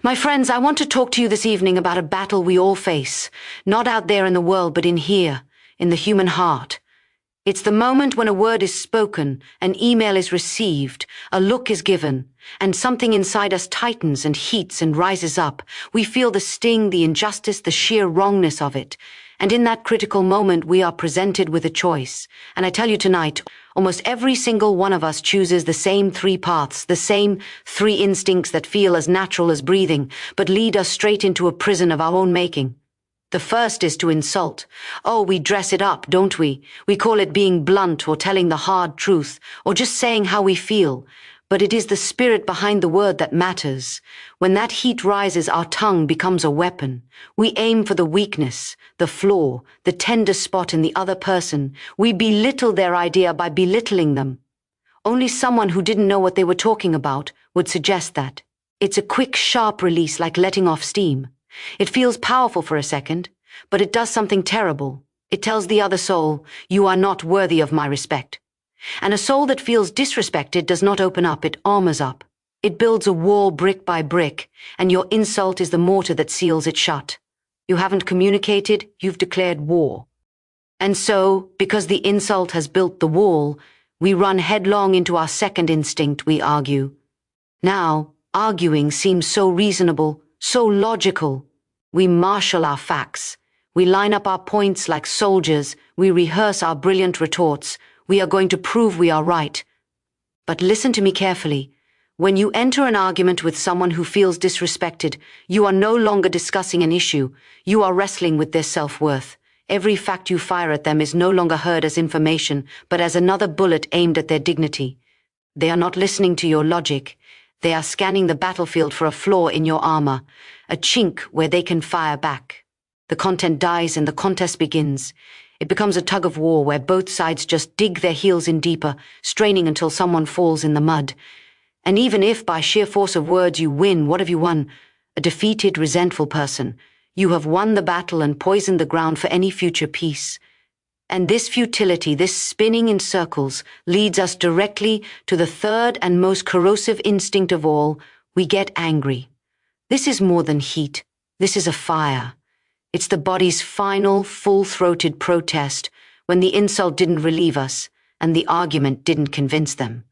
My friends, I want to talk to you this evening about a battle we all face, not out there in the world, but in here, in the human heart. It's the moment when a word is spoken, an email is received, a look is given, and something inside us tightens and heats and rises up. We feel the sting, the injustice, the sheer wrongness of it. And in that critical moment, we are presented with a choice. And I tell you tonight, almost every single one of us chooses the same three paths, the same three instincts that feel as natural as breathing, but lead us straight into a prison of our own making. The first is to insult. Oh, we dress it up, don't we? We call it being blunt or telling the hard truth or just saying how we feel. But it is the spirit behind the word that matters. When that heat rises, our tongue becomes a weapon. We aim for the weakness, the flaw, the tender spot in the other person. We belittle their idea by belittling them. Only someone who didn't know what they were talking about would suggest that. It's a quick, sharp release like letting off steam. It feels powerful for a second, but it does something terrible. It tells the other soul, you are not worthy of my respect. And a soul that feels disrespected does not open up, it armors up. It builds a wall brick by brick, and your insult is the mortar that seals it shut. You haven't communicated, you've declared war. And so, because the insult has built the wall, we run headlong into our second instinct, we argue. Now, arguing seems so reasonable, so logical. We marshal our facts. We line up our points like soldiers. We rehearse our brilliant retorts. We are going to prove we are right. But listen to me carefully. When you enter an argument with someone who feels disrespected, you are no longer discussing an issue. You are wrestling with their self-worth. Every fact you fire at them is no longer heard as information, but as another bullet aimed at their dignity. They are not listening to your logic. They are scanning the battlefield for a flaw in your armor, a chink where they can fire back. The content dies and the contest begins. It becomes a tug of war where both sides just dig their heels in deeper, straining until someone falls in the mud. And even if by sheer force of words you win, what have you won? A defeated, resentful person. You have won the battle and poisoned the ground for any future peace. And this futility, this spinning in circles, leads us directly to the third and most corrosive instinct of all. We get angry. This is more than heat. This is a fire. It's the body's final, full-throated protest when the insult didn't relieve us and the argument didn't convince them.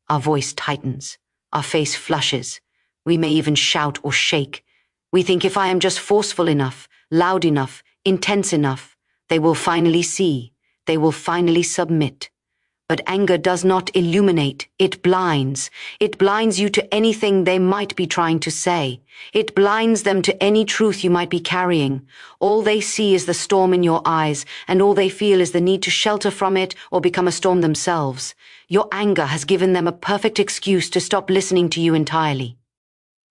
Our voice tightens. Our face flushes. We may even shout or shake. We think if I am just forceful enough, loud enough, intense enough, they will finally see. They will finally submit. But anger does not illuminate, it blinds. It blinds you to anything they might be trying to say. It blinds them to any truth you might be carrying. All they see is the storm in your eyes, and all they feel is the need to shelter from it or become a storm themselves. Your anger has given them a perfect excuse to stop listening to you entirely.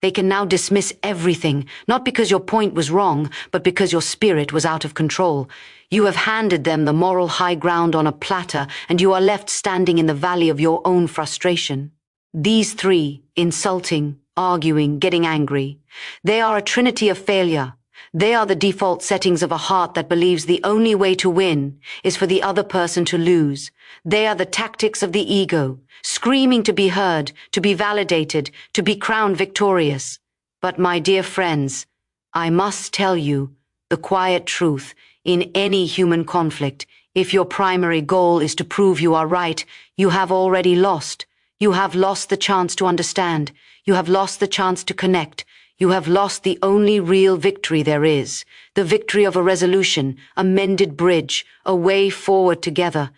They can now dismiss everything, not because your point was wrong, but because your spirit was out of control. You have handed them the moral high ground on a platter, and you are left standing in the valley of your own frustration. These three, insulting, arguing, getting angry, they are a trinity of failure. They are the default settings of a heart that believes the only way to win is for the other person to lose. They are the tactics of the ego, screaming to be heard, to be validated, to be crowned victorious. But my dear friends, I must tell you the quiet truth. In any human conflict, if your primary goal is to prove you are right, you have already lost. You have lost the chance to understand. You have lost the chance to connect. You have lost the only real victory there is, the victory of a resolution, a mended bridge, a way forward together.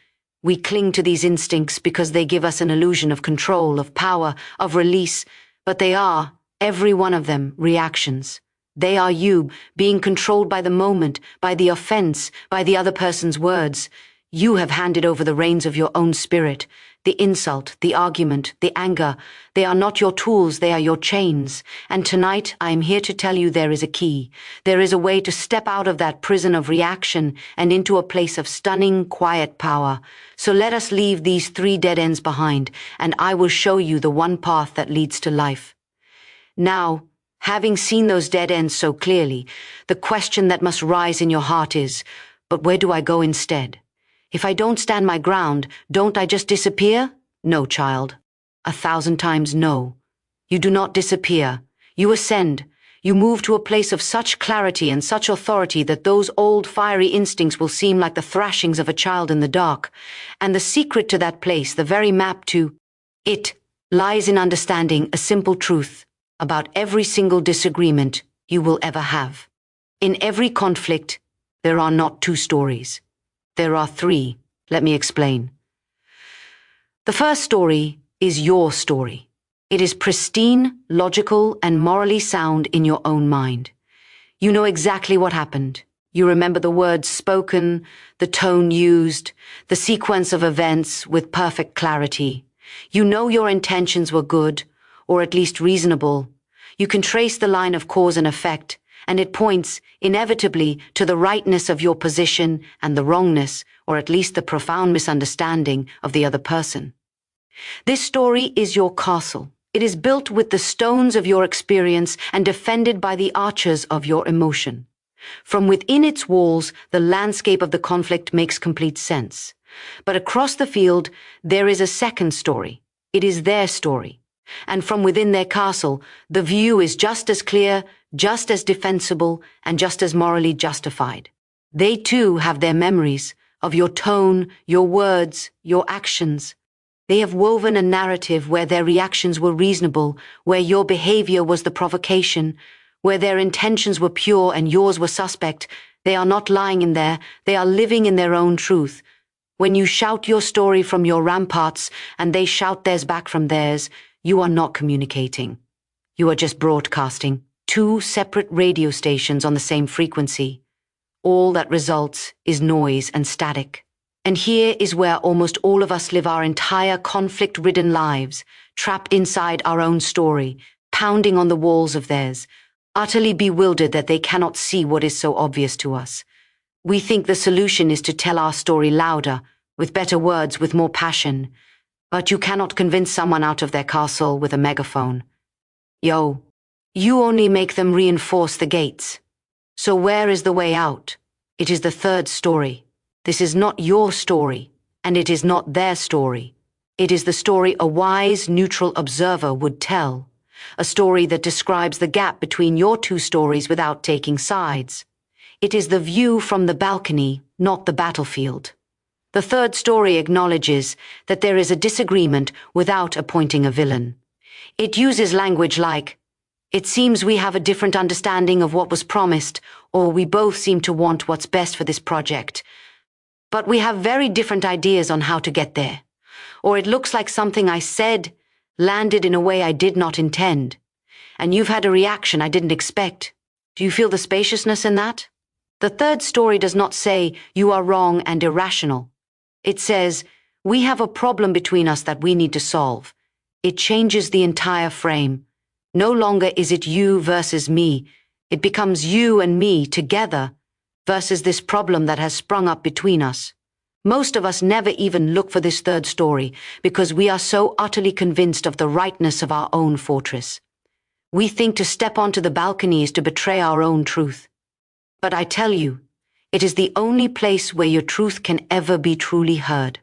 We cling to these instincts because they give us an illusion of control, of power, of release, but they are, every one of them, reactions. They are you, being controlled by the moment, by the offense, by the other person's words. You have handed over the reins of your own spirit. The insult, the argument, the anger, they are not your tools, they are your chains. And tonight I am here to tell you there is a key. There is a way to step out of that prison of reaction and into a place of stunning, quiet power. So let us leave these three dead ends behind, and I will show you the one path that leads to life. Now, having seen those dead ends so clearly, the question that must rise in your heart is, but where do I go instead? If I don't stand my ground, don't I just disappear? No, child. 1,000 times no. You do not disappear. You ascend. You move to a place of such clarity and such authority that those old fiery instincts will seem like the thrashings of a child in the dark. And the secret to that place, the very map to it, lies in understanding a simple truth about every single disagreement you will ever have. In every conflict, there are not two stories. There are three. Let me explain. The first story is your story. It is pristine, logical, and morally sound in your own mind. You know exactly what happened. You remember the words spoken, the tone used, the sequence of events with perfect clarity. You know your intentions were good, or at least reasonable. You can trace the line of cause and effect, and it points, inevitably, to the rightness of your position and the wrongness, or at least the profound misunderstanding of the other person. This story is your castle. It is built with the stones of your experience and defended by the archers of your emotion. From within its walls, the landscape of the conflict makes complete sense. But across the field, there is a second story. It is their story. And from within their castle, the view is just as clear, just as defensible, and just as morally justified. They too have their memories of your tone, your words, your actions. They have woven a narrative where their reactions were reasonable, where your behavior was the provocation, where their intentions were pure and yours were suspect. They are not lying in there, they are living in their own truth. When you shout your story from your ramparts and they shout theirs back from theirs, you are not communicating. You are just broadcasting two separate radio stations on the same frequency. All that results is noise and static. And here is where almost all of us live our entire conflict-ridden lives, trapped inside our own story, pounding on the walls of theirs, utterly bewildered that they cannot see what is so obvious to us. We think the solution is to tell our story louder, with better words, with more passion. But you cannot convince someone out of their castle with a megaphone. You only make them reinforce the gates. So where is the way out? It is the third story. This is not your story, and it is not their story. It is the story a wise, neutral observer would tell. A story that describes the gap between your two stories without taking sides. It is the view from the balcony, not the battlefield. The third story acknowledges that there is a disagreement without appointing a villain. It uses language like, "It seems we have a different understanding of what was promised, or we both seem to want what's best for this project. But we have very different ideas on how to get there. Or it looks like something I said landed in a way I did not intend. And you've had a reaction I didn't expect. Do you feel the spaciousness in that?" The third story does not say, "You are wrong and irrational." It says, "We have a problem between us that we need to solve." It changes the entire frame. No longer is it you versus me. It becomes you and me together versus this problem that has sprung up between us. Most of us never even look for this third story because we are so utterly convinced of the rightness of our own fortress. We think to step onto the balcony is to betray our own truth. But I tell you, it is the only place where your truth can ever be truly heard.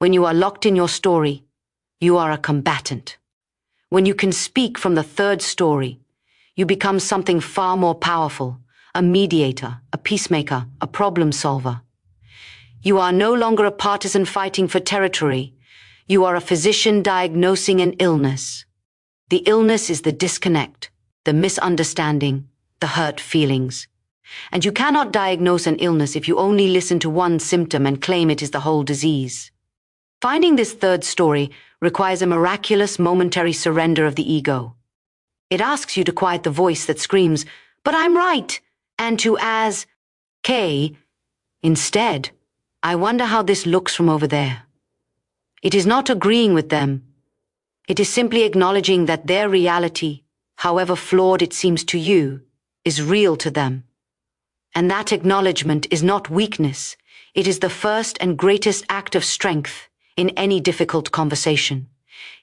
When you are locked in your story, you are a combatant. When you can speak from the third story, you become something far more powerful, a mediator, a peacemaker, a problem solver. You are no longer a partisan fighting for territory. You are a physician diagnosing an illness. The illness is the disconnect, the misunderstanding, the hurt feelings. And you cannot diagnose an illness if you only listen to one symptom and claim it is the whole disease. Finding this third story requires a miraculous momentary surrender of the ego. It asks you to quiet the voice that screams, "But I'm right," and to instead, "I wonder how this looks from over there." It is not agreeing with them. It is simply acknowledging that their reality, however flawed it seems to you, is real to them. And that acknowledgement is not weakness. It is the first and greatest act of strength in any difficult conversation.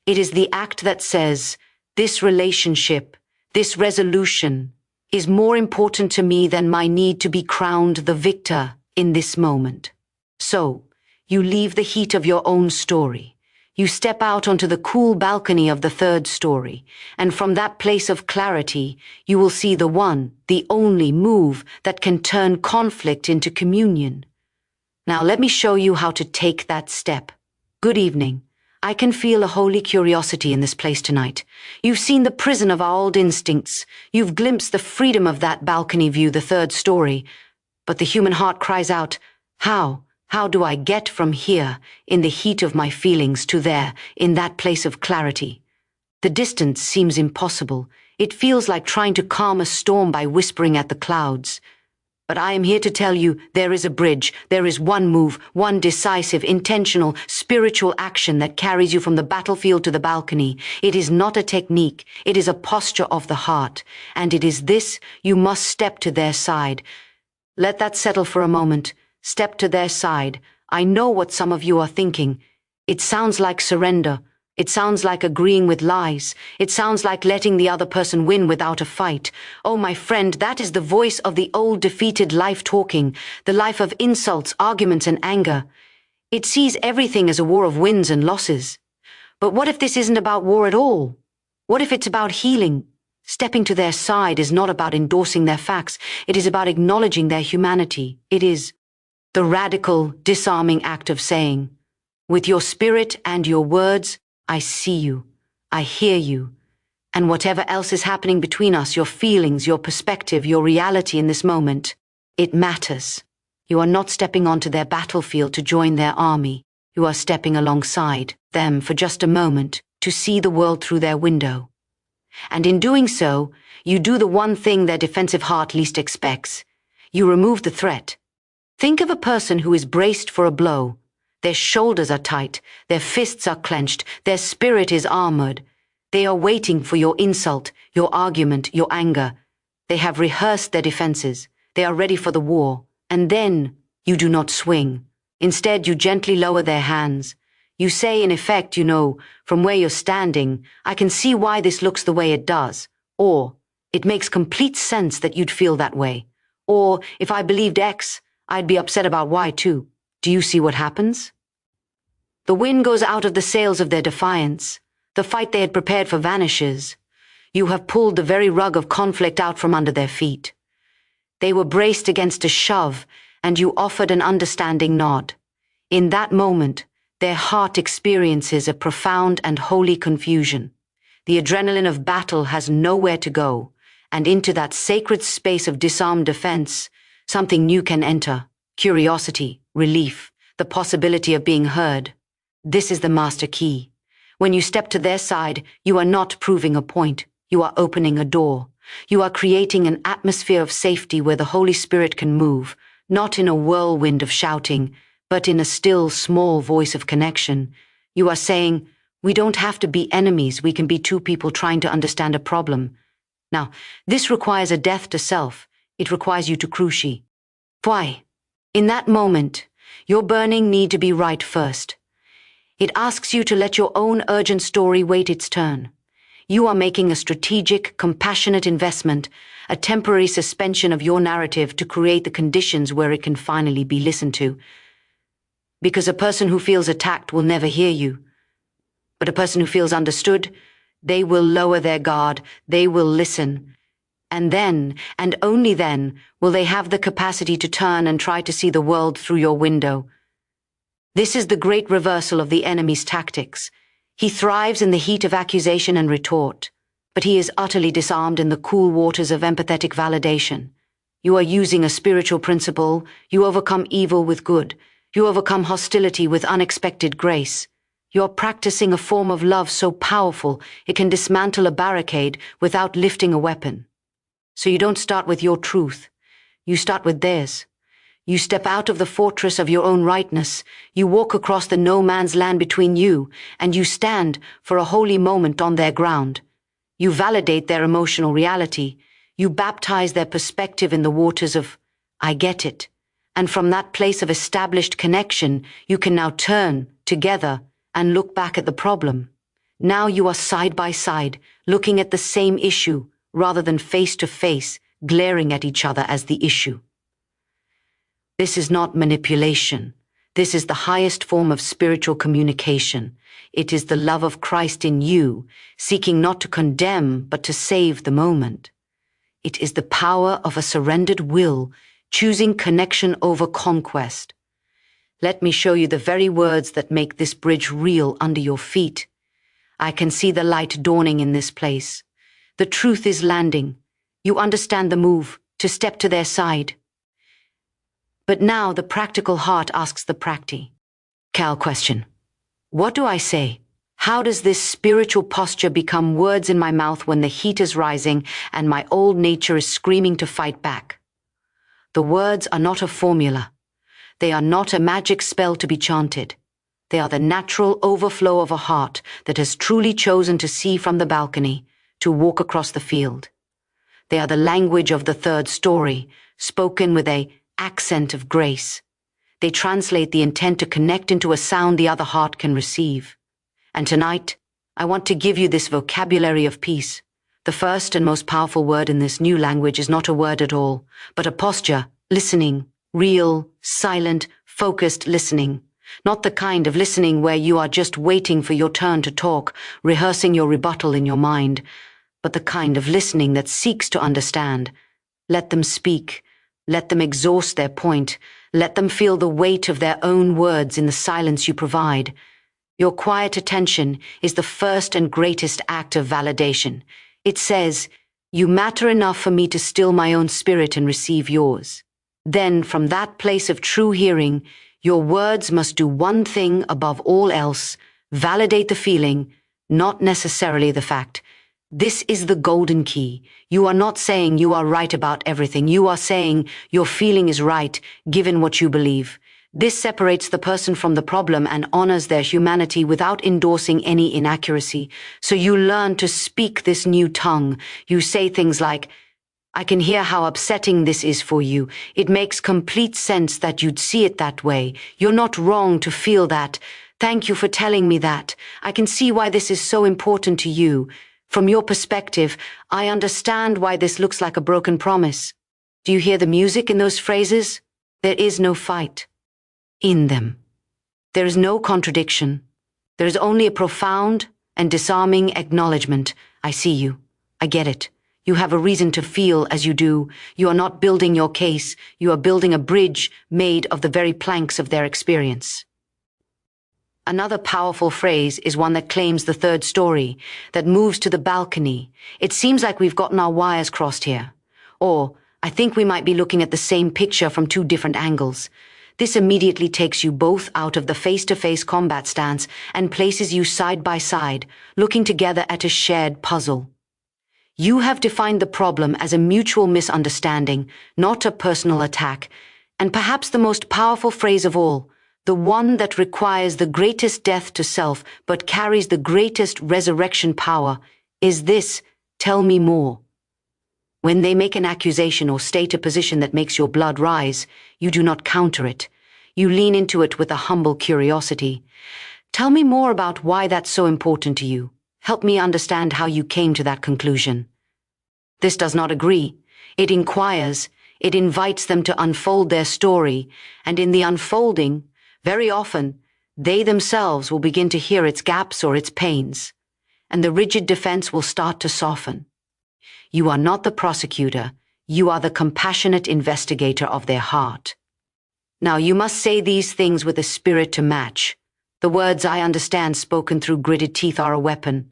It is the act that says, "This relationship, this resolution, is more important to me than my need to be crowned the victor in this moment." So, you leave the heat of your own story. You step out onto the cool balcony of the third story, and from that place of clarity, you will see the one, the only move that can turn conflict into communion. Now let me show you how to take that step. Good evening. I can feel a holy curiosity in this place tonight. You've seen the prison of our old instincts. You've glimpsed the freedom of that balcony view, the third story. But the human heart cries out, how? How do I get from here, in the heat of my feelings, to there, in that place of clarity? The distance seems impossible. It feels like trying to calm a storm by whispering at the clouds. But I am here to tell you there is a bridge, there is one move, one decisive, intentional, spiritual action that carries you from the battlefield to the balcony. It is not a technique, it is a posture of the heart, and it is this: you must step to their side. Let that settle for a moment. Step to their side. I know what some of you are thinking. It sounds like surrender. It sounds like agreeing with lies. It sounds like letting the other person win without a fight. Oh, my friend, that is the voice of the old defeated life talking, the life of insults, arguments, and anger. It sees everything as a war of wins and losses. But what if this isn't about war at all? What if it's about healing? Stepping to their side is not about endorsing their facts. It is about acknowledging their humanity. It is the radical, disarming act of saying, with your spirit and your words, I see you, I hear you, and whatever else is happening between us, your feelings, your perspective, your reality in this moment, it matters. You are not stepping onto their battlefield to join their army. You are stepping alongside them for just a moment to see the world through their window. And in doing so, you do the one thing their defensive heart least expects. You remove the threat. Think of a person who is braced for a blow. Their shoulders are tight, their fists are clenched, their spirit is armored. They are waiting for your insult, your argument, your anger. They have rehearsed their defenses. They are ready for the war. And then you do not swing. Instead, you gently lower their hands. You say, in effect, from where you're standing, I can see why this looks the way it does. Or, it makes complete sense that you'd feel that way. Or, if I believed X, I'd be upset about Y too. Do you see what happens? The wind goes out of the sails of their defiance. The fight they had prepared for vanishes. You have pulled the very rug of conflict out from under their feet. They were braced against a shove, and you offered an understanding nod. In that moment, their heart experiences a profound and holy confusion. The adrenaline of battle has nowhere to go, and into that sacred space of disarmed defense, something new can enter: curiosity, relief, the possibility of being heard. This is the master key. When you step to their side, you are not proving a point. You are opening a door. You are creating an atmosphere of safety where the Holy Spirit can move, not in a whirlwind of shouting, but in a still, small voice of connection. You are saying, we don't have to be enemies. We can be two people trying to understand a problem. Now, this requires a death to self. It requires you to cruci. Why? In that moment, your burning need to be right first. It asks you to let your own urgent story wait its turn. You are making a strategic, compassionate investment, a temporary suspension of your narrative to create the conditions where it can finally be listened to. Because a person who feels attacked will never hear you. But a person who feels understood, they will lower their guard, they will listen. And then, and only then, will they have the capacity to turn and try to see the world through your window. This is the great reversal of the enemy's tactics. He thrives in the heat of accusation and retort, but he is utterly disarmed in the cool waters of empathetic validation. You are using a spiritual principle. You overcome evil with good. You overcome hostility with unexpected grace. You are practicing a form of love so powerful it can dismantle a barricade without lifting a weapon. So you don't start with your truth. You start with theirs. You step out of the fortress of your own rightness. You walk across the no man's land between you, and you stand for a holy moment on their ground. You validate their emotional reality. You baptize their perspective in the waters of, I get it. And from that place of established connection, you can now turn, together, and look back at the problem. Now you are side by side, looking at the same issue, rather than face to face, glaring at each other as the issue. This is not manipulation. This is the highest form of spiritual communication. It is the love of Christ in you, seeking not to condemn, but to save the moment. It is the power of a surrendered will, choosing connection over conquest. Let me show you the very words that make this bridge real under your feet. I can see the light dawning in this place. The truth is landing. You understand the move, to step to their side. But now the practical heart asks the practical question. What do I say? How does this spiritual posture become words in my mouth when the heat is rising and my old nature is screaming to fight back? The words are not a formula. They are not a magic spell to be chanted. They are the natural overflow of a heart that has truly chosen to see from the balcony, to walk across the field. They are the language of the third story, spoken with an accent of grace. They translate the intent to connect into a sound the other heart can receive. And tonight, I want to give you this vocabulary of peace. The first and most powerful word in this new language is not a word at all, but a posture, listening, real, silent, focused listening. Not the kind of listening where you are just waiting for your turn to talk, rehearsing your rebuttal in your mind, but the kind of listening that seeks to understand. Let them speak. Let them exhaust their point. Let them feel the weight of their own words in the silence you provide. Your quiet attention is the first and greatest act of validation. It says, "You matter enough for me to still my own spirit and receive yours." Then, from that place of true hearing, your words must do one thing above all else: validate the feeling, not necessarily the fact. This is the golden key. You are not saying you are right about everything. You are saying your feeling is right, given what you believe. This separates the person from the problem and honors their humanity without endorsing any inaccuracy. So you learn to speak this new tongue. You say things like, "I can hear how upsetting this is for you. It makes complete sense that you'd see it that way. You're not wrong to feel that. Thank you for telling me that. I can see why this is so important to you. From your perspective, I understand why this looks like a broken promise." Do you hear the music in those phrases? There is no fight in them. There is no contradiction. There is only a profound and disarming acknowledgement. I see you. I get it. You have a reason to feel as you do. You are not building your case. You are building a bridge made of the very planks of their experience. Another powerful phrase is one that claims the third story, that moves to the balcony. It seems like we've gotten our wires crossed here. Or, I think we might be looking at the same picture from two different angles. This immediately takes you both out of the face-to-face combat stance and places you side by side, looking together at a shared puzzle. You have defined the problem as a mutual misunderstanding, not a personal attack, and perhaps the most powerful phrase of all, the one that requires the greatest death to self but carries the greatest resurrection power, is this: tell me more. When they make an accusation or state a position that makes your blood rise, you do not counter it. You lean into it with a humble curiosity. Tell me more about why that's so important to you. Help me understand how you came to that conclusion. This does not agree. It inquires. It invites them to unfold their story, and in the unfolding, very often, they themselves will begin to hear its gaps or its pains, and the rigid defense will start to soften. You are not the prosecutor. You are the compassionate investigator of their heart. Now, you must say these things with a spirit to match. The words "I understand" spoken through gritted teeth are a weapon.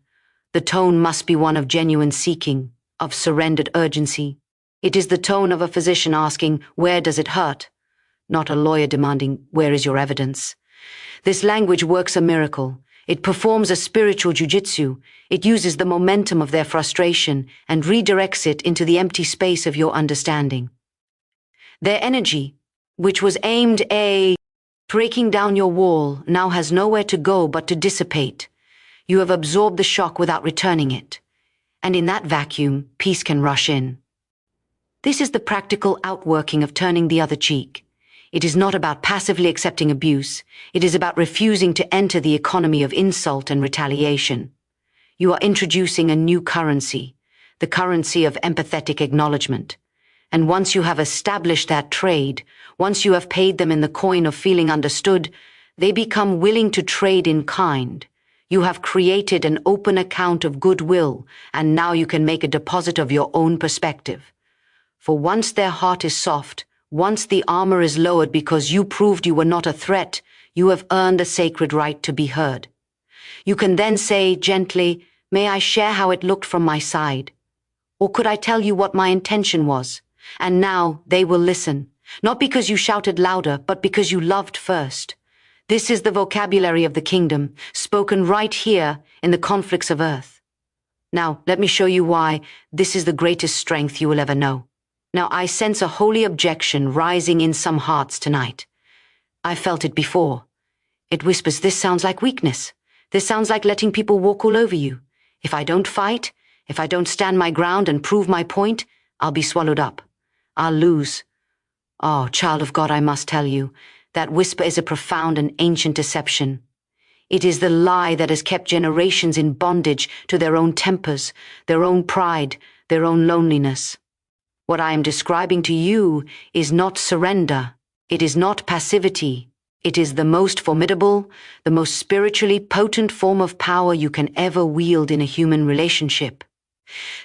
The tone must be one of genuine seeking, of surrendered urgency. It is the tone of a physician asking, "Where does it hurt?" Not a lawyer demanding, "Where is your evidence?" This language works a miracle. It performs a spiritual jujitsu. It uses the momentum of their frustration and redirects it into the empty space of your understanding. Their energy, which was aimed at breaking down your wall, now has nowhere to go but to dissipate. You have absorbed the shock without returning it. And in that vacuum, peace can rush in. This is the practical outworking of turning the other cheek. It is not about passively accepting abuse. It is about refusing to enter the economy of insult and retaliation. You are introducing a new currency, the currency of empathetic acknowledgement. And once you have established that trade, once you have paid them in the coin of feeling understood, they become willing to trade in kind. You have created an open account of goodwill, and now you can make a deposit of your own perspective. For once their heart is soft, once the armor is lowered because you proved you were not a threat, you have earned a sacred right to be heard. You can then say gently, "May I share how it looked from my side? Or could I tell you what my intention was?" And now they will listen, not because you shouted louder, but because you loved first. This is the vocabulary of the kingdom, spoken right here in the conflicts of earth. Now, let me show you why this is the greatest strength you will ever know. Now, I sense a holy objection rising in some hearts tonight. I felt it before. It whispers, "This sounds like weakness. This sounds like letting people walk all over you. If I don't fight, if I don't stand my ground and prove my point, I'll be swallowed up. I'll lose." Oh, child of God, I must tell you, that whisper is a profound and ancient deception. It is the lie that has kept generations in bondage to their own tempers, their own pride, their own loneliness. What I am describing to you is not surrender. It is not passivity. It is the most formidable, the most spiritually potent form of power you can ever wield in a human relationship.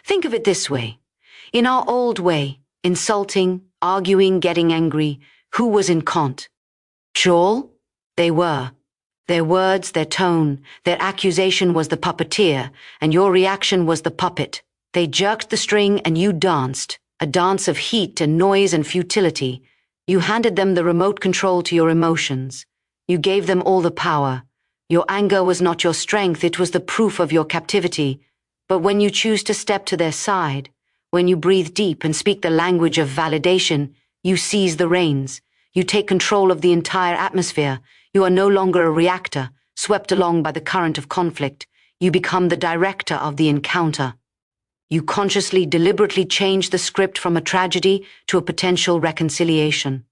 Think of it this way. In our old way, insulting, arguing, getting angry, who was in cont? Sure, they were. Their words, their tone, their accusation was the puppeteer, and your reaction was the puppet. They jerked the string and you danced, a dance of heat and noise and futility. You handed them the remote control to your emotions. You gave them all the power. Your anger was not your strength, it was the proof of your captivity. But when you choose to step to their side, when you breathe deep and speak the language of validation, you seize the reins. You take control of the entire atmosphere. You are no longer a reactor, swept along by the current of conflict. You become the director of the encounter. You consciously, deliberately change the script from a tragedy to a potential reconciliation.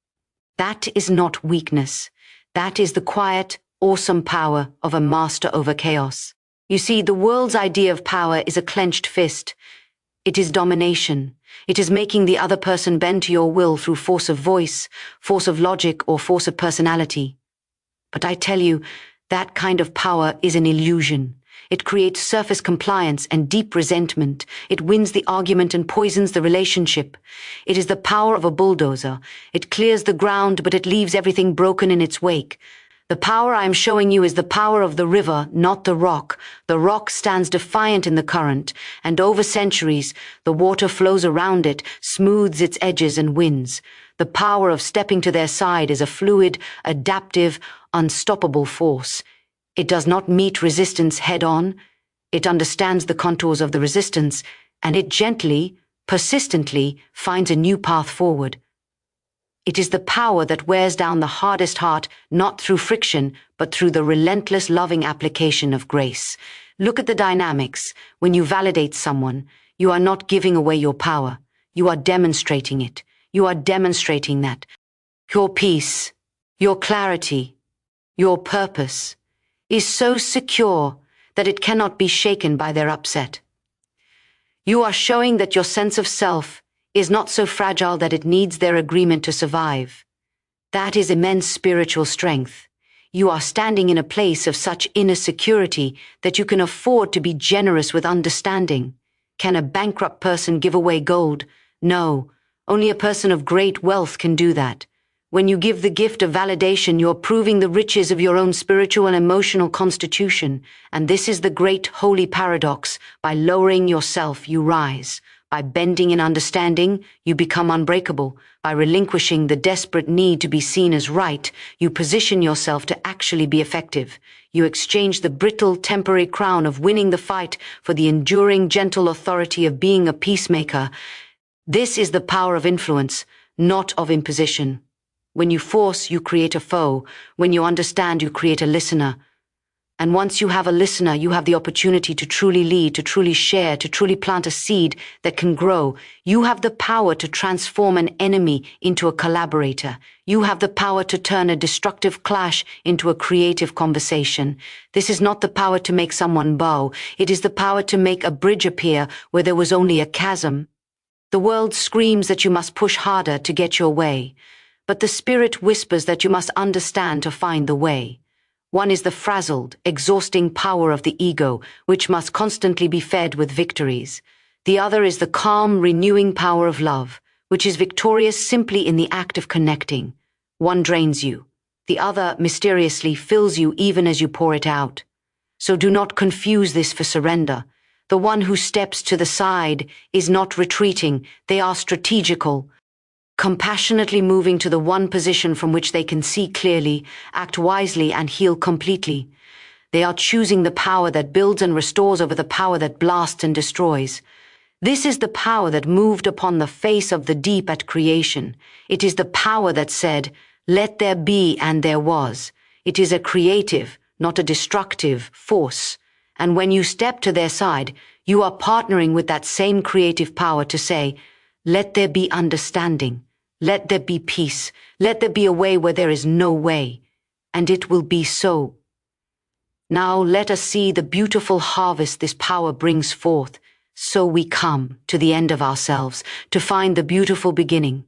That is not weakness. That is the quiet, awesome power of a master over chaos. You see, the world's idea of power is a clenched fist. It is domination. It is making the other person bend to your will through force of voice, force of logic, or force of personality. But I tell you, that kind of power is an illusion. It creates surface compliance and deep resentment. It wins the argument and poisons the relationship. It is the power of a bulldozer. It clears the ground, but it leaves everything broken in its wake. The power I am showing you is the power of the river, not the rock. The rock stands defiant in the current, and over centuries, the water flows around it, smooths its edges and wins. The power of stepping to their side is a fluid, adaptive, unstoppable force. It does not meet resistance head-on. It understands the contours of the resistance, and it gently, persistently finds a new path forward. It is the power that wears down the hardest heart, not through friction, but through the relentless loving application of grace. Look at the dynamics. When you validate someone, you are not giving away your power. You are demonstrating it. You are demonstrating that your peace, your clarity, your purpose is so secure that it cannot be shaken by their upset. You are showing that your sense of self is not so fragile that it needs their agreement to survive. That is immense spiritual strength. You are standing in a place of such inner security that you can afford to be generous with understanding. Can a bankrupt person give away gold? No, only a person of great wealth can do that. When you give the gift of validation, you're proving the riches of your own spiritual and emotional constitution. And this is the great holy paradox. By lowering yourself, you rise. By bending in understanding, you become unbreakable. By relinquishing the desperate need to be seen as right, you position yourself to actually be effective. You exchange the brittle, temporary crown of winning the fight for the enduring, gentle authority of being a peacemaker. This is the power of influence, not of imposition. When you force, you create a foe. When you understand, you create a listener. And once you have a listener, you have the opportunity to truly lead, to truly share, to truly plant a seed that can grow. You have the power to transform an enemy into a collaborator. You have the power to turn a destructive clash into a creative conversation. This is not the power to make someone bow. It is the power to make a bridge appear where there was only a chasm. The world screams that you must push harder to get your way, but the spirit whispers that you must understand to find the way. One is the frazzled, exhausting power of the ego, which must constantly be fed with victories. The other is the calm, renewing power of love, which is victorious simply in the act of connecting. One drains you. The other mysteriously fills you even as you pour it out. So do not confuse this for surrender. The one who steps to the side is not retreating, they are strategical, compassionately moving to the one position from which they can see clearly, act wisely, and heal completely. They are choosing the power that builds and restores over the power that blasts and destroys. This is the power that moved upon the face of the deep at creation. It is the power that said, "Let there be," and there was. It is a creative, not a destructive, force. And when you step to their side, you are partnering with that same creative power to say, "Let there be understanding. Let there be peace. Let there be a way where there is no way." And it will be so. Now let us see the beautiful harvest this power brings forth. So we come to the end of ourselves to find the beautiful beginning.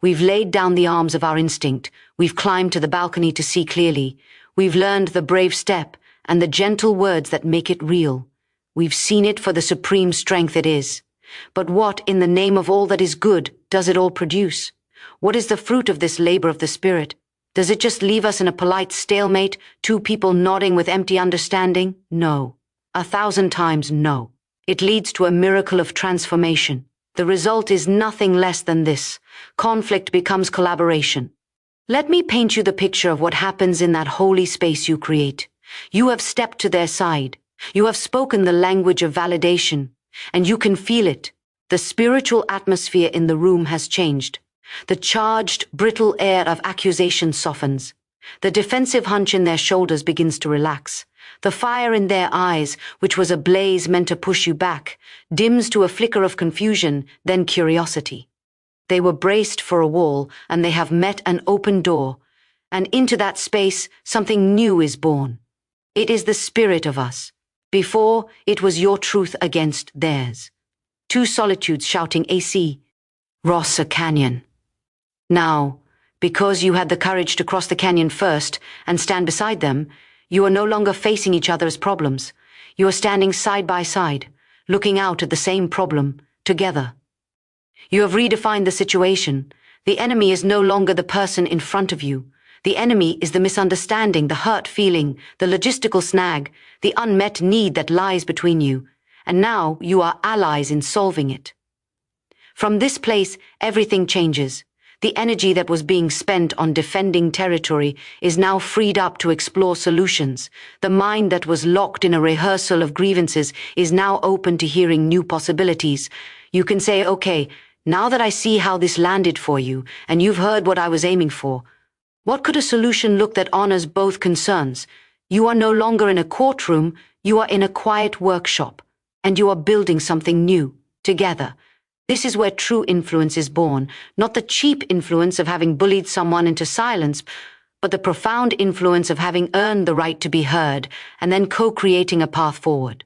We've laid down the arms of our instinct. We've climbed to the balcony to see clearly. We've learned the brave step and the gentle words that make it real. We've seen it for the supreme strength it is. But what, in the name of all that is good, does it all produce? What is the fruit of this labor of the spirit? Does it just leave us in a polite stalemate, two people nodding with empty understanding? No. 1,000 times no. It leads to a miracle of transformation. The result is nothing less than this. Conflict becomes collaboration. Let me paint you the picture of what happens in that holy space you create. You have stepped to their side. You have spoken the language of validation, and you can feel it. The spiritual atmosphere in the room has changed. The charged, brittle air of accusation softens. The defensive hunch in their shoulders begins to relax. The fire in their eyes, which was a blaze meant to push you back, dims to a flicker of confusion, then curiosity. They were braced for a wall, and they have met an open door. And into that space, something new is born. It is the spirit of us. Before, it was your truth against theirs. Two solitudes shouting AC, Rossa Canyon. Now, because you had the courage to cross the canyon first and stand beside them, you are no longer facing each other as problems. You are standing side by side, looking out at the same problem, together. You have redefined the situation. The enemy is no longer the person in front of you. The enemy is the misunderstanding, the hurt feeling, the logistical snag, the unmet need that lies between you. And now you are allies in solving it. From this place, everything changes. The energy that was being spent on defending territory is now freed up to explore solutions. The mind that was locked in a rehearsal of grievances is now open to hearing new possibilities. You can say, "Okay, now that I see how this landed for you, and you've heard what I was aiming for, what could a solution look that honors both concerns? You are no longer in a courtroom, you are in a quiet workshop, and you are building something new, together." This is where true influence is born, not the cheap influence of having bullied someone into silence, but the profound influence of having earned the right to be heard and then co-creating a path forward.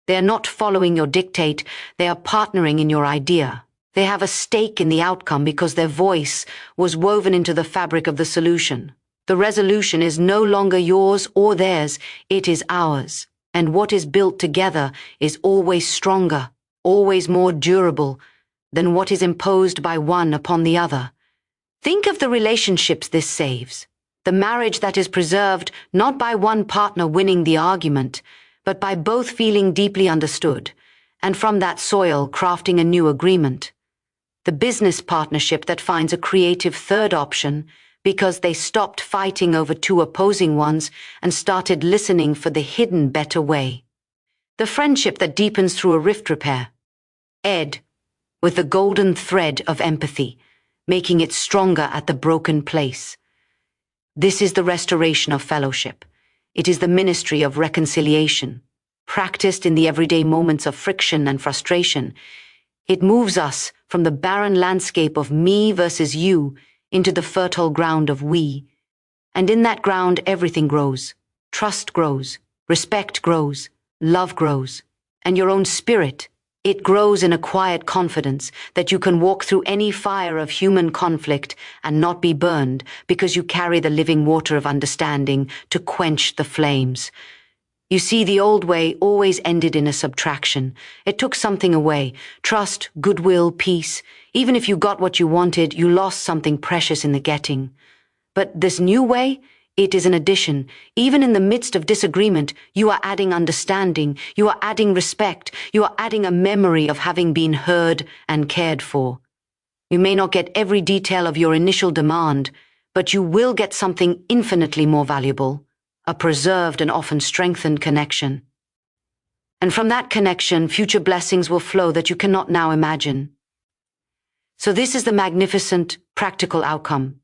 They are not following your dictate, they are partnering in your idea. They have a stake in the outcome because their voice was woven into the fabric of the solution. The resolution is no longer yours or theirs, it is ours. And what is built together is always stronger, always more durable than what is imposed by one upon the other. Think of the relationships this saves. The marriage that is preserved not by one partner winning the argument, but by both feeling deeply understood, and from that soil crafting a new agreement. The business partnership that finds a creative third option because they stopped fighting over two opposing ones and started listening for the hidden better way. The friendship that deepens through a rift repair. Ed, with the golden thread of empathy, making it stronger at the broken place. This is the restoration of fellowship. It is the ministry of reconciliation, practiced in the everyday moments of friction and frustration. It moves us from the barren landscape of me versus you into the fertile ground of we. And in that ground, everything grows. Trust grows, respect grows, love grows, and your own spirit It grows in a quiet confidence that you can walk through any fire of human conflict and not be burned because you carry the living water of understanding to quench the flames. You see, the old way always ended in a subtraction. It took something away: trust, goodwill, peace. Even if you got what you wanted, you lost something precious in the getting. But this new way, it is an addition. Even in the midst of disagreement, you are adding understanding, you are adding respect, you are adding a memory of having been heard and cared for. You may not get every detail of your initial demand, but you will get something infinitely more valuable: a preserved and often strengthened connection. And from that connection, future blessings will flow that you cannot now imagine. So this is the magnificent, practical outcome.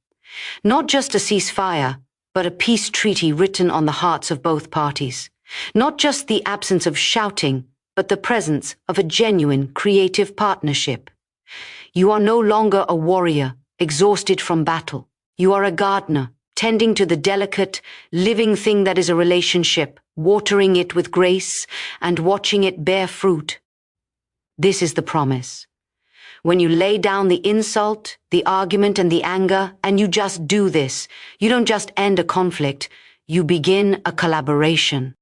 Not just a ceasefire, but a peace treaty written on the hearts of both parties. Not just the absence of shouting, but the presence of a genuine, creative partnership. You are no longer a warrior, exhausted from battle. You are a gardener, tending to the delicate, living thing that is a relationship, watering it with grace and watching it bear fruit. This is the promise. When you lay down the insult, the argument, and the anger, and you just do this, you don't just end a conflict, you begin a collaboration.